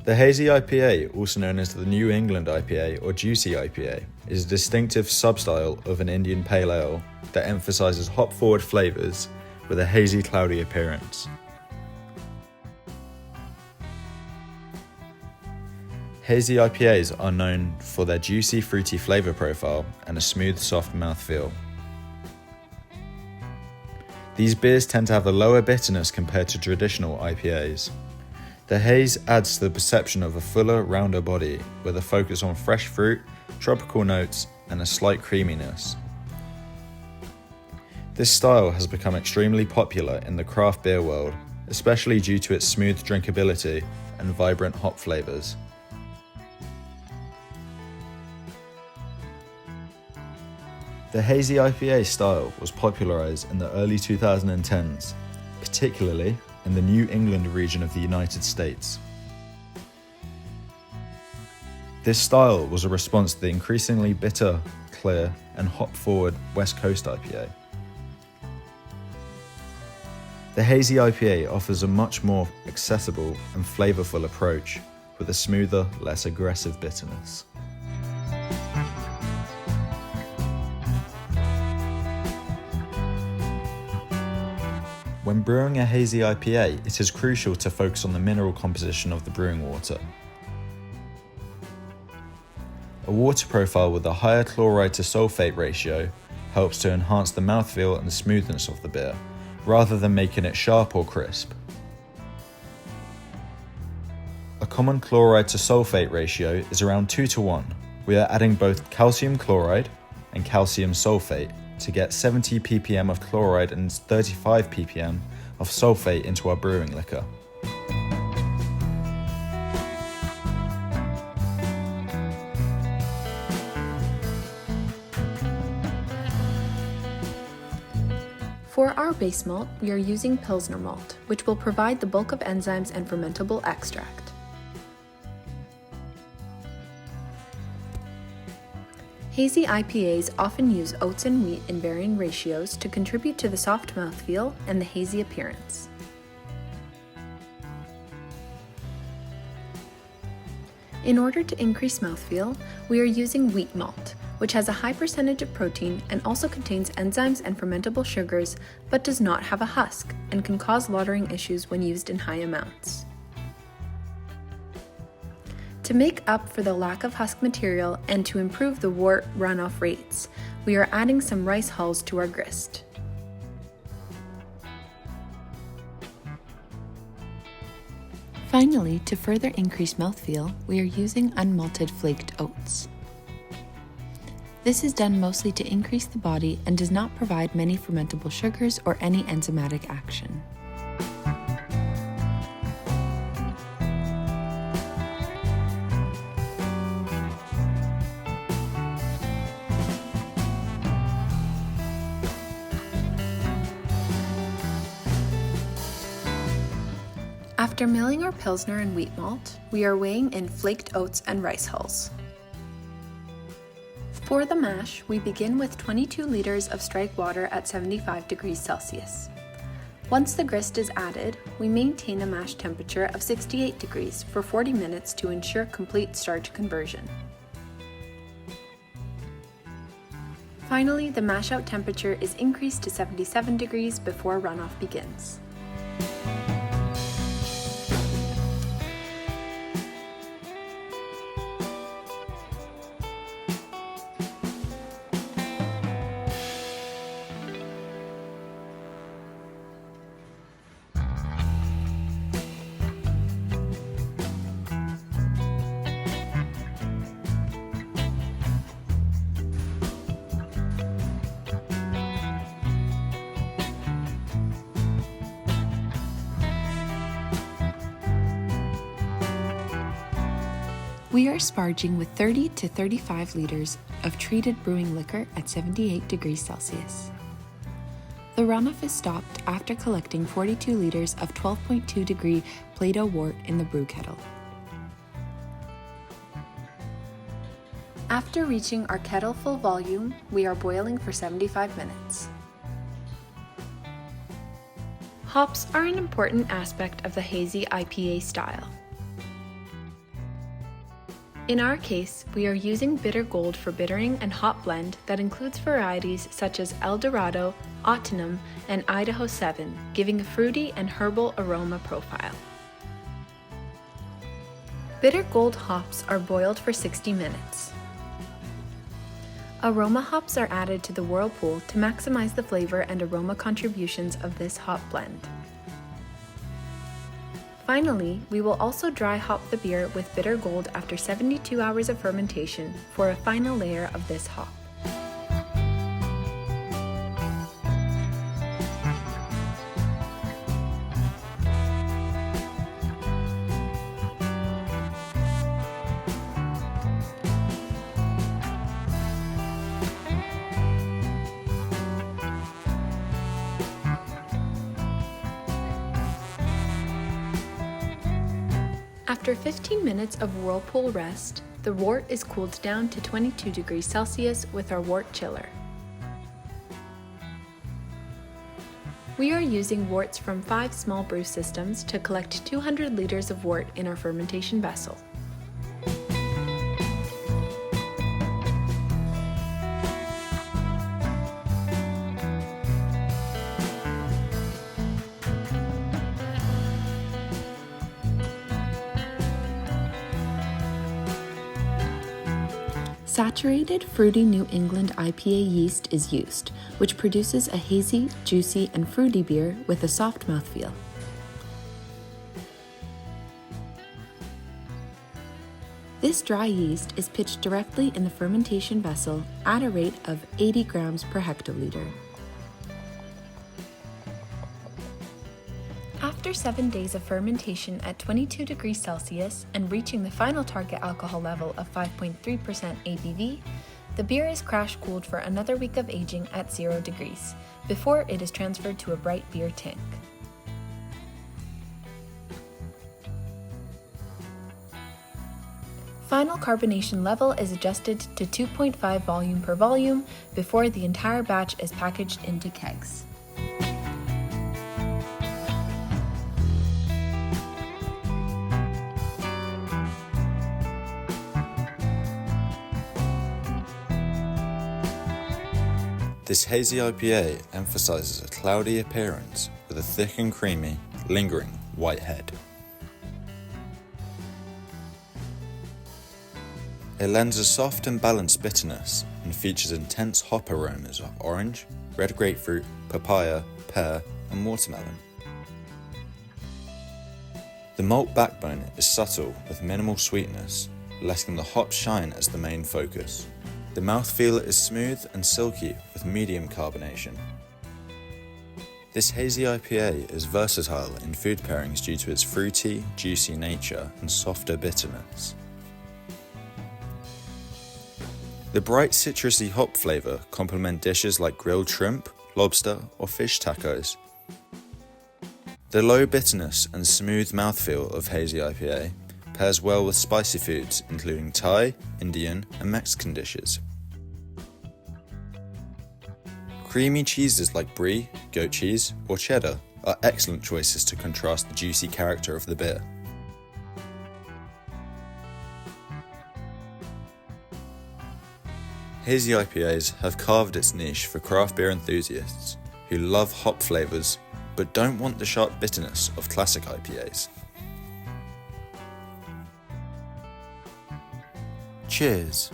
The Hazy IPA, also known as the New England IPA or Juicy IPA, is a distinctive substyle of an Indian pale ale that emphasises hop-forward flavours with a hazy, cloudy appearance. Hazy IPAs are known for their juicy, fruity flavour profile and a smooth, soft mouthfeel. These beers tend to have a lower bitterness compared to traditional IPAs. The haze adds to the perception of a fuller, rounder body with a focus on fresh fruit, tropical notes, and a slight creaminess. This style has become extremely popular in the craft beer world, especially due to its smooth drinkability and vibrant hop flavours. The Hazy IPA style was popularised in the early 2010s, particularly in the New England region of the United States. This style was a response to the increasingly bitter, clear, and hop-forward West Coast IPA. The Hazy IPA offers a much more accessible and flavourful approach with a smoother, less aggressive bitterness. When brewing a Hazy IPA, it is crucial to focus on the mineral composition of the brewing water. A water profile with a higher chloride to sulfate ratio helps to enhance the mouthfeel and the smoothness of the beer, rather than making it sharp or crisp. A common chloride to sulfate ratio is around 2:1. We are adding both calcium chloride and calcium sulfate to get 70 ppm of chloride and 35 ppm of sulfate into our brewing liquor. For our base malt, we are using Pilsner malt, which will provide the bulk of enzymes and fermentable extract. Hazy IPAs often use oats and wheat in varying ratios to contribute to the soft mouthfeel and the hazy appearance. In order to increase mouthfeel, we are using wheat malt, which has a high percentage of protein and also contains enzymes and fermentable sugars, but does not have a husk and can cause lautering issues when used in high amounts. To make up for the lack of husk material and to improve the wort runoff rates, we are adding some rice hulls to our grist. Finally, to further increase mouthfeel, we are using unmalted flaked oats. This is done mostly to increase the body and does not provide many fermentable sugars or any enzymatic action. After milling our Pilsner and wheat malt, we are weighing in flaked oats and rice hulls. For the mash, we begin with 22 litres of strike water at 75 degrees Celsius. Once the grist is added, we maintain a mash temperature of 68 degrees for 40 minutes to ensure complete starch conversion. Finally, the mash out temperature is increased to 77 degrees before runoff begins. We are sparging with 30 to 35 litres of treated brewing liquor at 78 degrees Celsius. The runoff is stopped after collecting 42 litres of 12.2 degree Play-Doh wort in the brew kettle. After reaching our kettle full volume, we are boiling for 75 minutes. Hops are an important aspect of the Hazy IPA style. In our case, we are using Bitter Gold for bittering and hop blend that includes varieties such as El Dorado, Autumn, and Idaho 7, giving a fruity and herbal aroma profile. Bitter Gold hops are boiled for 60 minutes. Aroma hops are added to the Whirlpool to maximize the flavor and aroma contributions of this hop blend. Finally, we will also dry hop the beer with Bitter Gold after 72 hours of fermentation for a final layer of this hop. After 15 minutes of Whirlpool rest, the wort is cooled down to 22 degrees Celsius with our wort chiller. We are using worts from 5 small brew systems to collect 200 liters of wort in our fermentation vessel. Saturated, fruity New England IPA yeast is used, which produces a hazy, juicy, and fruity beer with a soft mouthfeel. This dry yeast is pitched directly in the fermentation vessel at a rate of 80 grams per hectoliter. After 7 days of fermentation at 22 degrees Celsius and reaching the final target alcohol level of 5.3% ABV, the beer is crash cooled for another week of aging at 0 degrees, before it is transferred to a bright beer tank. Final carbonation level is adjusted to 2.5 volume per volume before the entire batch is packaged into kegs. This Hazy IPA emphasises a cloudy appearance with a thick and creamy, lingering white head. It lends a soft and balanced bitterness and features intense hop aromas of orange, red grapefruit, papaya, pear, and watermelon. The malt backbone is subtle with minimal sweetness, letting the hops shine as the main focus. The mouthfeel is smooth and silky with medium carbonation. This Hazy IPA is versatile in food pairings due to its fruity, juicy nature and softer bitterness. The bright citrusy hop flavour complement dishes like grilled shrimp, lobster or fish tacos. The low bitterness and smooth mouthfeel of Hazy IPA pairs well with spicy foods including Thai, Indian and Mexican dishes. Creamy cheeses like brie, goat cheese or cheddar are excellent choices to contrast the juicy character of the beer. Hazy IPAs have carved its niche for craft beer enthusiasts who love hop flavours but don't want the sharp bitterness of classic IPAs. Cheers!